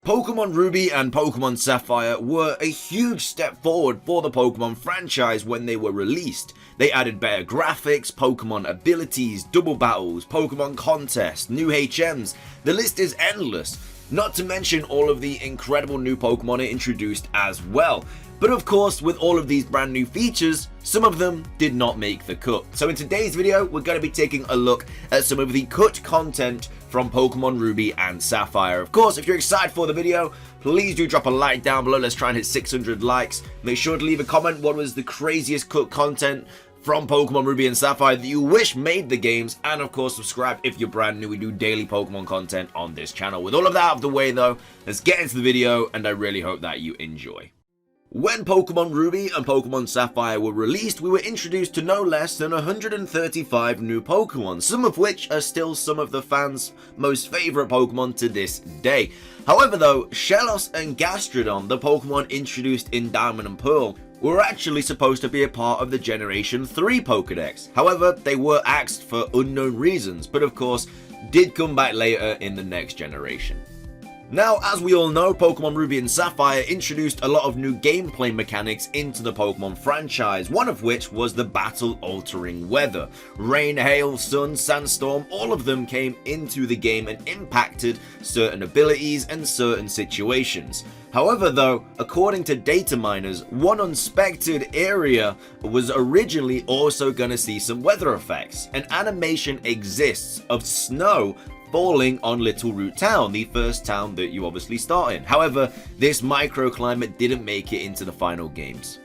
Pokemon Ruby and Pokemon Sapphire were a huge step forward for the Pokemon franchise when they were released. They added better graphics, Pokemon abilities, double battles, Pokemon contests, new HMs, the list is endless. Not to mention all of the incredible new Pokemon it introduced as well. But of course, with all of these brand new features, some of them did not make the cut. So in today's video, we're going to be taking a look at some of the cut content from Pokemon Ruby and Sapphire. Of course, if you're excited for the video, please do drop a like down below. Let's try and hit 600 likes. Make sure to leave a comment what was the craziest cut content from Pokemon Ruby and Sapphire that you wish made the games, and of course subscribe if you're brand new. We do daily Pokemon content on this channel. With all of that out of the way though, let's get into the video, and I really hope that you enjoy. When Pokemon Ruby and Pokemon Sapphire were released, we were introduced to no less than 135 new Pokemon, some of which are still some of the fans' most favourite Pokemon to this day. However though, Shellos and Gastrodon, the Pokemon introduced in Diamond and Pearl, were actually supposed to be a part of the Generation 3 Pokedex. However, they were axed for unknown reasons, but of course, did come back later in the next generation. Now, as we all know, Pokemon Ruby and Sapphire introduced a lot of new gameplay mechanics into the Pokemon franchise, one of which was the battle-altering weather. Rain, hail, sun, sandstorm, all of them came into the game and impacted certain abilities and certain situations. However though, according to data miners, one unspected area was originally also going to see some weather effects. An animation exists of snow falling on Little Root Town, the first town that you obviously start in. However, this microclimate didn't make it into the final games.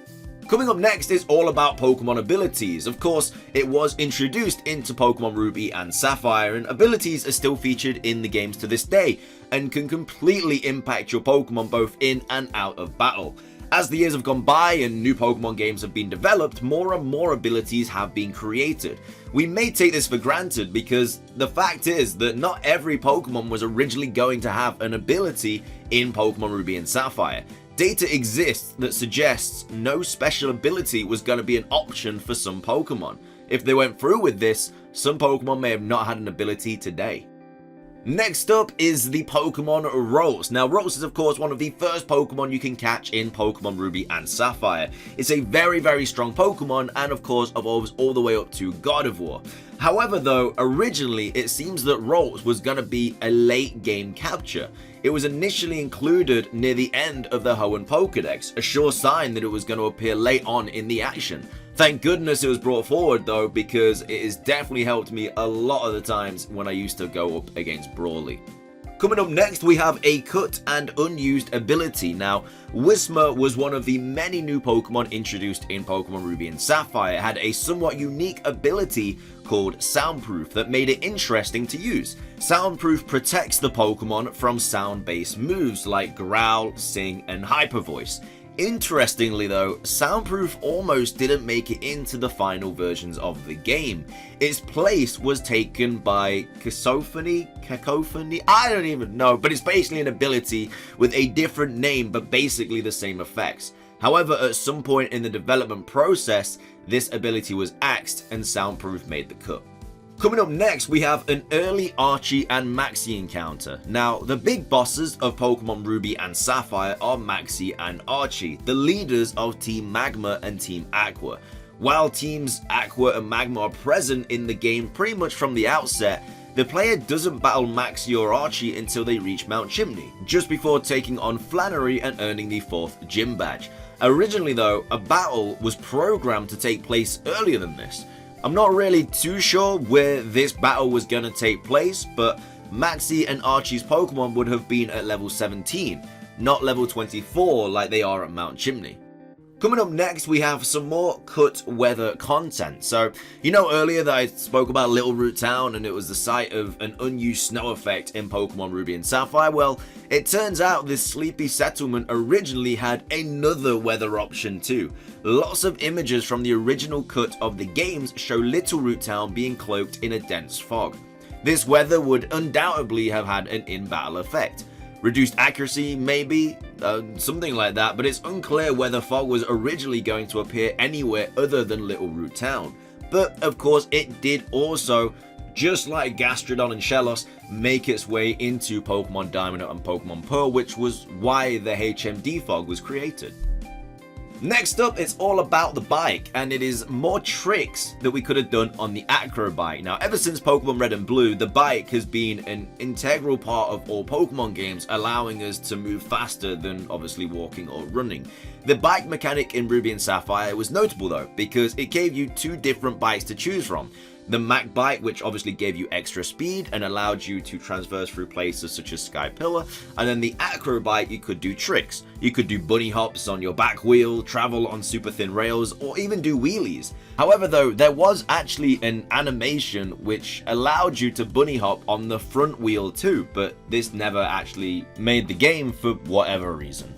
Coming up next is all about Pokemon abilities. Of course, it was introduced into Pokemon Ruby and Sapphire, and abilities are still featured in the games to this day, and can completely impact your Pokemon both in and out of battle. As the years have gone by and new Pokemon games have been developed, more and more abilities have been created. We may take this for granted because the fact is that not every Pokemon was originally going to have an ability in Pokemon Ruby and Sapphire. Data exists that suggests no special ability was going to be an option for some Pokemon. If they went through with this, some Pokemon may have not had an ability today. Next up is the Pokemon Rolls. Now, Rolls is of course one of the first Pokemon you can catch in Pokemon Ruby and Sapphire. It's a very strong Pokemon and of course evolves all the way up to God of War. However though, originally it seems that Rolls was going to be a late game capture. It was initially included near the end of the Hoenn Pokedex, a sure sign that it was going to appear late on in the action. Thank goodness it was brought forward though, because it has definitely helped me a lot of the times when I used to go up against Brawly. Coming up next, we have a cut and unused ability. Now, Whismur was one of the many new Pokemon introduced in Pokemon Ruby and Sapphire. It had a somewhat unique ability called Soundproof that made it interesting to use. Soundproof protects the Pokemon from sound-based moves like Growl, Sing, and Hyper Voice. Interestingly though, Soundproof almost didn't make it into the final versions of the game. Its place was taken by Cacophony, I don't even know, but it's basically an ability with a different name but basically the same effects. However, at some point in the development process, this ability was axed and Soundproof made the cut. Coming up next, we have an early Archie and Maxi encounter. Now, the big bosses of Pokemon Ruby and Sapphire are Maxi and Archie, the leaders of Team Magma and Team Aqua. While Teams Aqua and Magma are present in the game pretty much from the outset, the player doesn't battle Maxi or Archie until they reach Mount Chimney, just before taking on Flannery and earning the 4th gym badge. Originally though, a battle was programmed to take place earlier than this. I'm not really too sure where this battle was going to take place, but Maxi and Archie's Pokemon would have been at level 17, not level 24 like they are at Mount Chimney. Coming up next, we have some more cut weather content. So, you know earlier that I spoke about Little Root Town and it was the site of an unused snow effect in Pokemon Ruby and Sapphire? Well, it turns out this sleepy settlement originally had another weather option too. Lots of images from the original cut of the games show Little Root Town being cloaked in a dense fog. This weather would undoubtedly have had an in-battle effect. Reduced accuracy, maybe, something like that, but it's unclear whether fog was originally going to appear anywhere other than Little Root Town. But of course it did also just like Gastrodon and Shellos, make its way into Pokemon Diamond and Pokemon Pearl, which was why the HMD fog was created. Next up, it's all about the bike, and it is more tricks that we could have done on the Acro bike. Now, ever since Pokemon Red and Blue, the bike has been an integral part of all Pokemon games, allowing us to move faster than obviously walking or running. The bike mechanic in Ruby and Sapphire was notable though, because it gave you two different bikes to choose from. The Mac bike, which obviously gave you extra speed and allowed you to traverse through places such as Sky Pillar, and then the Acro bike, you could do tricks. You could do bunny hops on your back wheel, travel on super thin rails, or even do wheelies. However though, there was actually an animation which allowed you to bunny hop on the front wheel too, but this never actually made the game for whatever reason.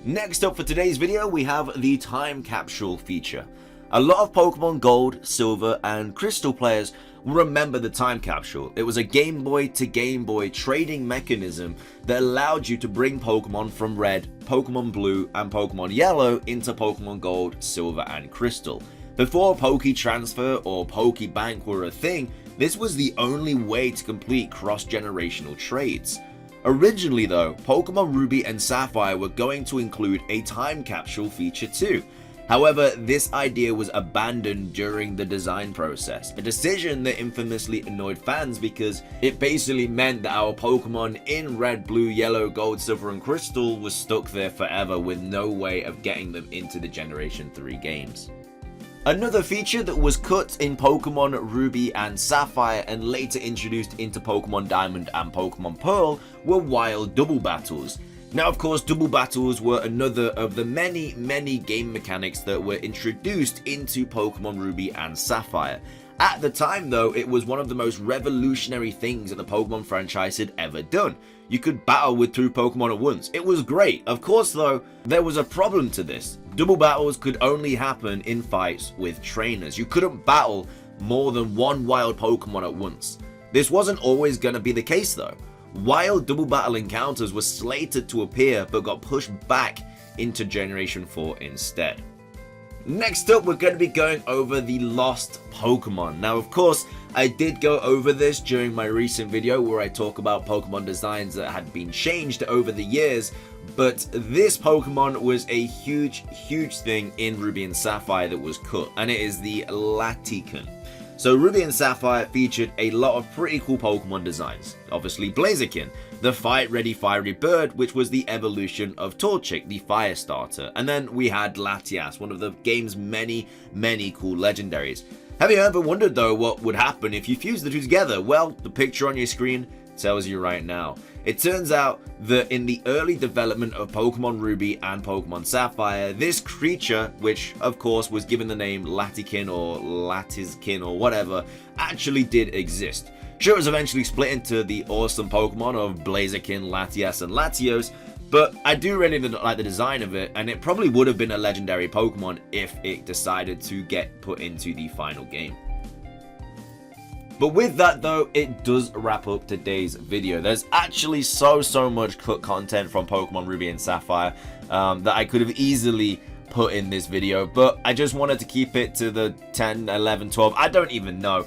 Next up for today's video, we have the Time Capsule feature. A lot of Pokemon Gold, Silver, and Crystal players will remember the Time Capsule. It was a Game Boy to Game Boy trading mechanism that allowed you to bring Pokemon from Red, Pokemon Blue, and Pokemon Yellow into Pokemon Gold, Silver, and Crystal. Before Poke Transfer or Poke Bank were a thing, this was the only way to complete cross-generational trades. Originally though, Pokemon Ruby and Sapphire were going to include a Time Capsule feature too. However, this idea was abandoned during the design process, a decision that infamously annoyed fans because it basically meant that our Pokemon in Red, Blue, Yellow, Gold, Silver, and Crystal was stuck there forever with no way of getting them into the Generation 3 games. Another feature that was cut in Pokemon Ruby and Sapphire and later introduced into Pokemon Diamond and Pokemon Pearl were wild double battles. Now of course, double battles were another of the many game mechanics that were introduced into Pokemon Ruby and Sapphire. At the time though, it was one of the most revolutionary things that the Pokemon franchise had ever done. You could battle with 2 Pokemon at once. It was great. Of course though, there was a problem to this. Double battles could only happen in fights with trainers. You couldn't battle more than 1 wild Pokemon at once. This wasn't always going to be the case though. Wild double battle encounters were slated to appear but got pushed back into Generation 4 instead. Next up, we're going to be going over the lost Pokemon. Now of course, I did go over this during my recent video where I talk about Pokemon designs that had been changed over the years, but this Pokemon was a huge thing in Ruby and Sapphire that was cut, and it is the Latican. So Ruby and Sapphire featured a lot of pretty cool Pokemon designs. Obviously Blaziken, the fight-ready fiery bird, which was the evolution of Torchic, the fire starter. And then we had Latias, one of the game's many cool legendaries. Have you ever wondered though what would happen if you fuse the two together? Well, the picture on your screen tells you right now. It turns out that in the early development of Pokemon Ruby and Pokemon Sapphire, this creature, which of course was given the name Latikin or Latizkin or whatever, actually did exist. Sure, it was eventually split into the awesome Pokemon of Blaziken, Latias, and Latios, but I do really like the design of it, and it probably would have been a legendary Pokemon if it decided to get put into the final game. But with that though, it does wrap up today's video. There's actually so much cut content from Pokemon Ruby and Sapphire that I could have easily put in this video, but I just wanted to keep it to the 10, 11, 12, I don't even know.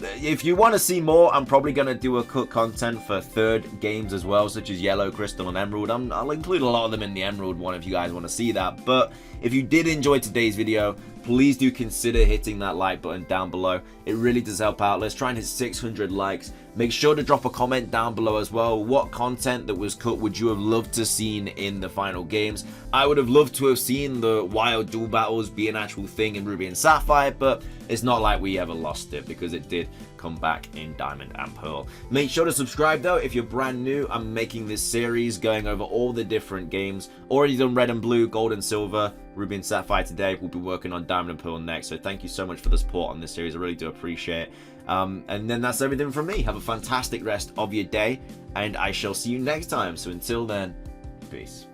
If you want to see more, I'm probably going to do a cut content for third games as well, such as Yellow, Crystal, and Emerald. I'll include a lot of them in the Emerald one if you guys want to see that. But if you did enjoy today's video, please do consider hitting that like button down below. It really does help out. Let's try and hit 600 likes. Make sure to drop a comment down below as well. What content that was cut would you have loved to seen in the final games? I would have loved to have seen the wild duel battles be an actual thing in Ruby and Sapphire, but it's not like we ever lost it because it did come back in Diamond and Pearl. Make sure to subscribe though if you're brand new. I'm making this series going over all the different games. Already done Red and Blue, Gold and Silver, Ruby and Sapphire today. We'll be working on Diamond and Pearl next. So thank you so much for the support on this series. I really do appreciate it. And then that's everything from me. Have a fantastic rest of your day, and I shall see you next time. So until then, peace.